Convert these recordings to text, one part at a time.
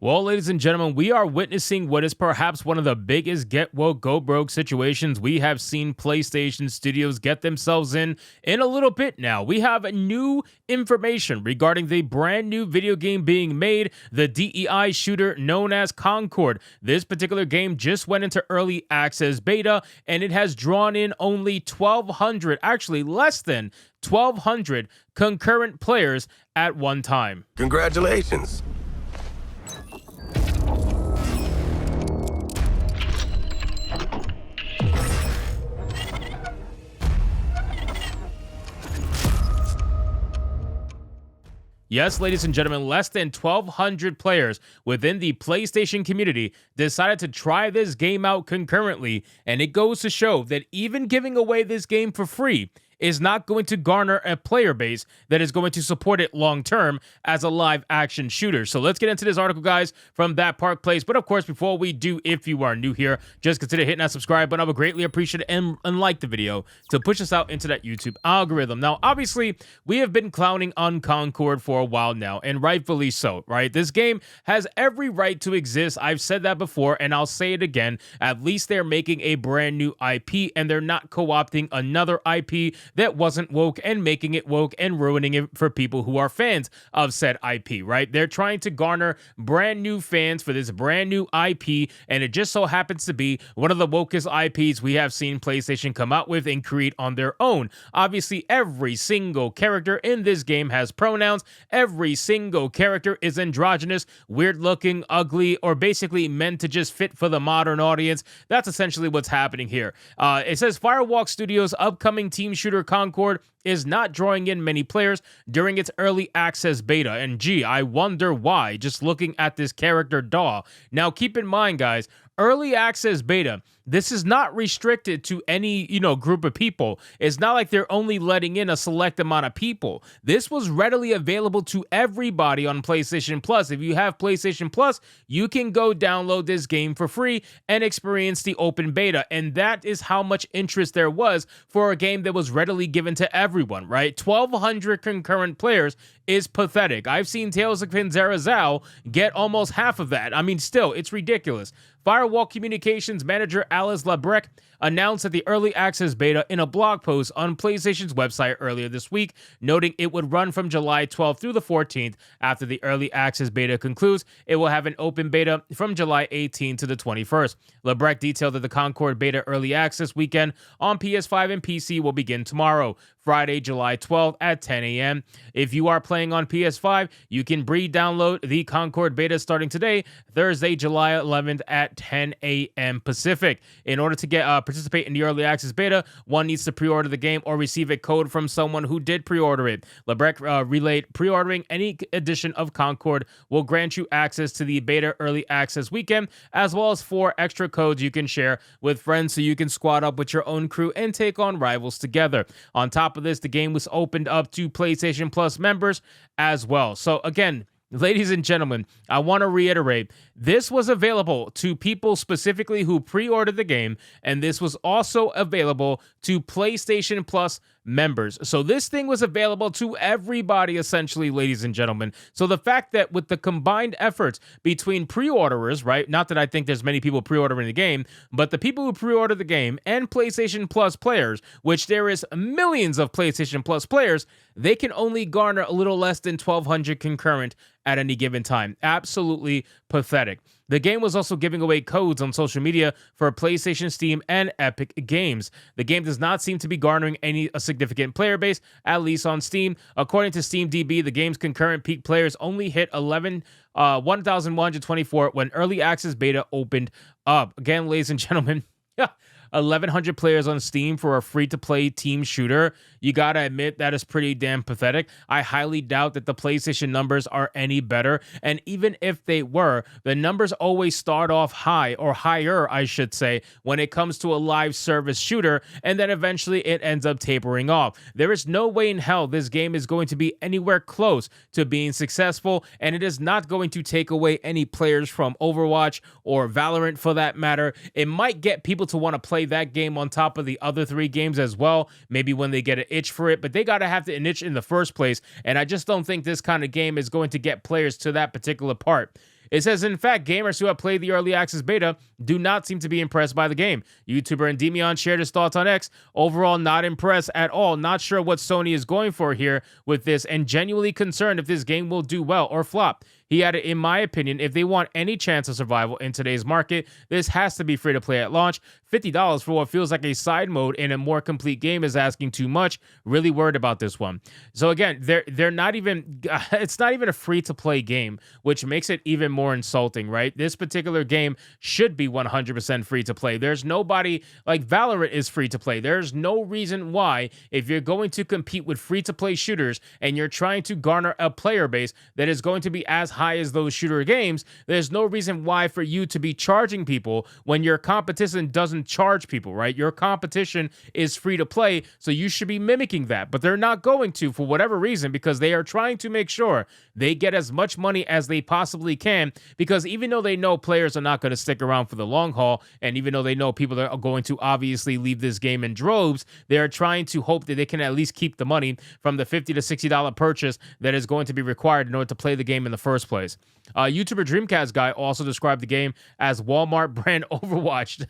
Well, ladies and gentlemen, we are witnessing what is perhaps one of the biggest get woke, go broke situations we have seen PlayStation Studios get themselves in a little bit now. We have new information regarding the brand new video game being made, the DEI shooter known as Concord. This particular game just went into early access beta, and it has drawn in only 1,200, actually less than 1,200 concurrent players at one time. Congratulations. Yes, ladies and gentlemen, less than 1,200 players within the PlayStation community decided to try this game out concurrently, and it goes to show that even giving away this game for free is not going to garner a player base that is going to support it long term as a live action shooter. So let's get into this article, guys, from That Park Place. But of course, before we do, if you are new here, just consider hitting that subscribe button. I would greatly appreciate it, and like the video to push us out into that YouTube algorithm. Now, obviously, we have been clowning on Concord for a while now, and rightfully so, right? This game has every right to exist. I've said that before, and I'll say it again. At least they're making a brand new IP, and they're not co-opting another IP that wasn't woke and making it woke and ruining it for people who are fans of said IP, right? They're trying to garner brand new fans for this brand new IP, and it just so happens to be one of the wokest IPs we have seen PlayStation come out with and create on their own. Obviously, every single character in this game has pronouns. Every single character is androgynous, weird-looking, ugly, or basically meant to just fit for the modern audience. That's essentially what's happening here. It says Firewalk Studios' upcoming team shooter Concord is not drawing in many players during its early access beta. And gee, I wonder why, just looking at this character DAW. Now, keep in mind, guys, early access beta, this is not restricted to any, group of people. It's not like they're only letting in a select amount of people. This was readily available to everybody on PlayStation Plus. If you have PlayStation Plus, you can go download this game for free and experience the open beta. And that is how much interest there was for a game that was readily given to everyone, right? 1,200 concurrent players is pathetic. I've seen Tales of Panzerazao get almost half of that. I mean, still, it's ridiculous. Firewall Communications manager Alice Labrecque announced that the early access beta in a blog post on PlayStation's website earlier this week, noting it would run from July 12th through the 14th. After the early access beta concludes, it will have an open beta from July 18th to the 21st. Labrecque detailed that the Concord beta early access weekend on PS5 and PC will begin tomorrow, Friday, July 12th at 10 a.m. If you are playing on PS5, you can pre-download the Concord beta starting today, Thursday, July 11th at 10 a.m. Pacific. In order to participate in the early access beta, one needs to pre-order the game or receive a code from someone who did pre-order it. Labrecque relayed pre-ordering any edition of Concord will grant you access to the beta early access weekend, as well as 4 extra codes you can share with friends so you can squad up with your own crew and take on rivals together. On top of this, the game was opened up to PlayStation Plus members as well. So again, ladies and gentlemen, I want to reiterate, this was available to people specifically who pre-ordered the game, and this was also available to PlayStation Plus members. So this thing was available to everybody, essentially, ladies and gentlemen. So the fact that with the combined efforts between pre-orderers, right, not that I think there's many people pre-ordering the game, but the people who pre-order the game and PlayStation Plus players, which there is millions of PlayStation Plus players, they can only garner a little less than 1,200 concurrent at any given time. Absolutely pathetic. The game was also giving away codes on social media for PlayStation, Steam, and Epic Games. The game does not seem to be garnering any significant player base, at least on Steam. According to SteamDB, the game's concurrent peak players only hit 1,124 when early access beta opened up. Again, ladies and gentlemen, 1,100 players on Steam for a free-to-play team shooter. You gotta admit that is pretty damn pathetic. I highly doubt that the PlayStation numbers are any better, and even if they were, the numbers always start off high, or higher, I should say, when it comes to a live service shooter, and then eventually it ends up tapering off. There is no way in hell this game is going to be anywhere close to being successful, and it is not going to take away any players from Overwatch or Valorant for that matter. It might get people to want to play that game on top of the other 3 games as well, maybe when they get an itch for it, but they got to have an itch in the first place, and I just don't think this kind of game is going to get players to that particular part. It says, in fact, gamers who have played the early access beta do not seem to be impressed by the game. YouTuber Endymion shared his thoughts on X. Overall, not impressed at all. Not sure what Sony is going for here with this, and genuinely concerned if this game will do well or flop. He added, in my opinion, if they want any chance of survival in today's market, this has to be free to play at launch. $50 for what feels like a side mode in a more complete game is asking too much. Really worried about this one. So again, they're not even, it's not even a free to play game, which makes it even more insulting, right? This particular game should be 100% free to play. There's nobody, like Valorant is free to play. There's no reason why, if you're going to compete with free to play shooters and you're trying to garner a player base that is going to be as high as those shooter games, there's no reason why for you to be charging people when your competition doesn't charge people, right? Your competition is free to play, so you should be mimicking that, but they're not going to for whatever reason, because they are trying to make sure they get as much money as they possibly can, because even though they know players are not going to stick around for the long haul, and even though they know people are going to obviously leave this game in droves, they're trying to hope that they can at least keep the money from the $50 to $60 purchase that is going to be required in order to play the game in the first place. YouTuber Dreamcast Guy also described the game as Walmart brand Overwatch.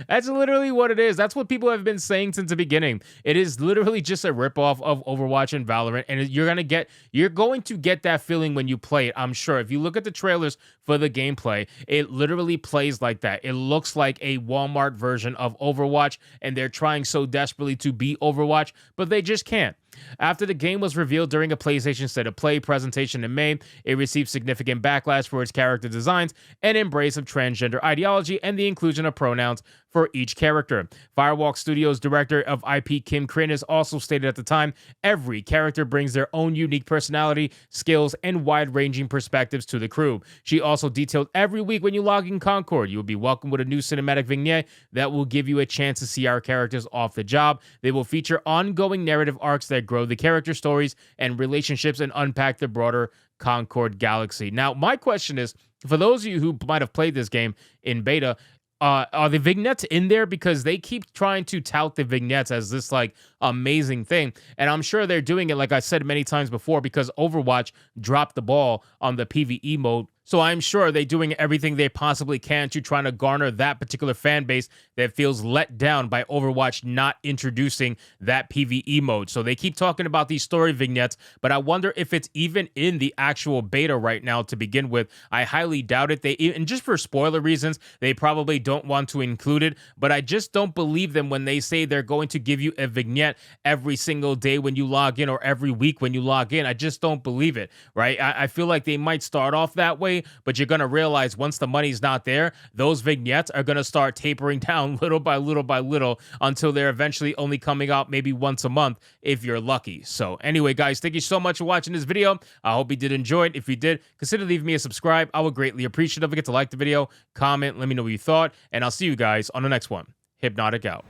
That's literally what it is. That's what people have been saying since the beginning. It is literally just a ripoff of Overwatch and Valorant, and you're going to get that feeling when you play it, I'm sure. If you look at the trailers for the gameplay, it literally plays like that. It looks like a Walmart version of Overwatch, and they're trying so desperately to beat Overwatch, but they just can't. After the game was revealed during a PlayStation State of Play presentation in May, it received significant backlash for its character designs and embrace of transgender ideology and the inclusion of pronouns for each character. Firewalk Studios director of IP Kim Kranis also stated at the time, every character brings their own unique personality, skills, and wide-ranging perspectives to the crew. She also detailed every week when you log in Concord, you will be welcomed with a new cinematic vignette that will give you a chance to see our characters off the job. They will feature ongoing narrative arcs that grow the character stories and relationships and unpack the broader Concord galaxy. Now, my question is, for those of you who might have played this game in beta, are the vignettes in there? Because they keep trying to tout the vignettes as this like amazing thing, and I'm sure they're doing it, like I said many times before, because Overwatch dropped the ball on the PvE mode. So I'm sure they're doing everything they possibly can to try to garner that particular fan base that feels let down by Overwatch not introducing that PvE mode. So they keep talking about these story vignettes, but I wonder if it's even in the actual beta right now to begin with. I highly doubt it. And just for spoiler reasons, they probably don't want to include it, but I just don't believe them when they say they're going to give you a vignette every single day when you log in or every week when you log in. I just don't believe it, right? I feel like they might start off that way, but you're going to realize once the money's not there, those vignettes are going to start tapering down little by little by little until they're eventually only coming out maybe once a month if you're lucky. So anyway, guys, thank you so much for watching this video. I hope you did enjoy it. If you did, consider leaving me a subscribe. I would greatly appreciate it. Don't forget to like the video, comment, let me know what you thought, and I'll see you guys on the next one. Hypnotic out.